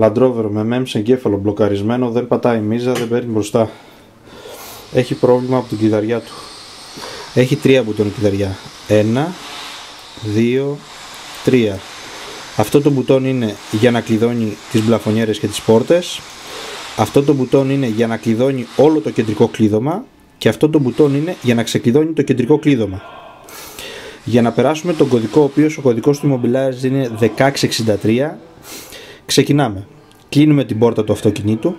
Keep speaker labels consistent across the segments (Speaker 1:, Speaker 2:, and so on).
Speaker 1: Land Rover με μεμ σε εγκέφαλο μπλοκαρισμένο, δεν πατάει μίζα, δεν παίρνει μπροστά. Έχει πρόβλημα από την κλειδαριά του. Έχει 3 μπουτόν κλειδαριά. 1, 2, 3. Αυτό το μπουτόν είναι για να κλειδώνει τις μπλαφονιέρες και τις πόρτες. Αυτό το μπουτόν είναι για να κλειδώνει όλο το κεντρικό κλείδωμα. Και αυτό το μπουτόν είναι για να ξεκλειδώνει το κεντρικό κλείδωμα. Για να περάσουμε τον κωδικό, ο οποίος ο κωδικός του Immobilize είναι 1663, ξεκινάμε. Κλείνουμε την πόρτα του αυτοκινήτου,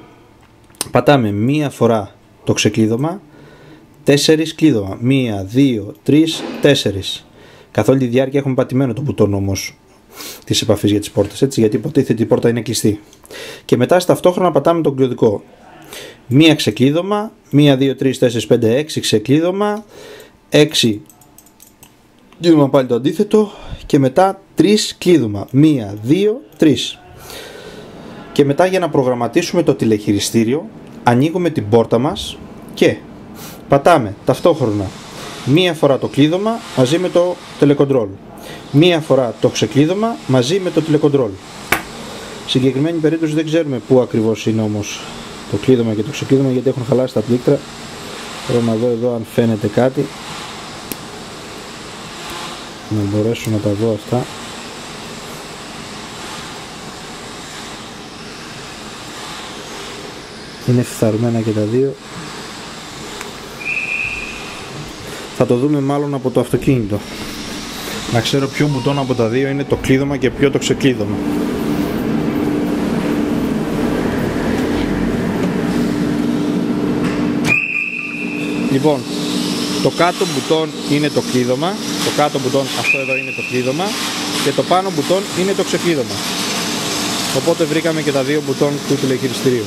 Speaker 1: πατάμε μία φορά το ξεκλείδωμα, 4 κλείδωμα, 1, 2, 3, 4. Καθ' όλη τη διάρκεια έχουμε πατημένο το μπουτόν όμως της επαφής για τις πόρτες, έτσι, γιατί υποτίθεται η πόρτα είναι κλειστή. Και μετά ταυτόχρονα πατάμε τον κωδικό. Μία ξεκλείδωμα, 1, 2, 3, 4, 5, 6 ξεκλείδωμα, 6 κλείδωμα πάλι το αντίθετο και μετά 3 κλείδωμα, 1, 2, 3. Και μετά για να προγραμματίσουμε το τηλεχειριστήριο ανοίγουμε την πόρτα μας και πατάμε ταυτόχρονα μία φορά το κλείδωμα μαζί με το τηλεκοντρόλ, μία φορά το ξεκλείδωμα μαζί με το τηλεκοντρόλ. Συγκεκριμένη περίπτωση δεν ξέρουμε πού ακριβώς είναι όμως το κλείδωμα και το ξεκλείδωμα, γιατί έχουν χαλάσει τα πλήκτρα. Θέλω να δω εδώ αν φαίνεται κάτι, να μπορέσω να τα δω αυτά. Είναι φθαρμένα και τα δύο. Θα το δούμε μάλλον από το αυτοκίνητο, να ξέρω ποιο μπουτόν από τα δύο είναι το κλείδωμα και ποιο το ξεκλείδωμα. Λοιπόν, το κάτω μπουτόν είναι το κλείδωμα, το κάτω μπουτόν, αυτό εδώ είναι το κλείδωμα, και το πάνω μπουτόν είναι το ξεκλείδωμα. Οπότε βρήκαμε και τα δύο μπουτόν του τηλεχειριστηρίου.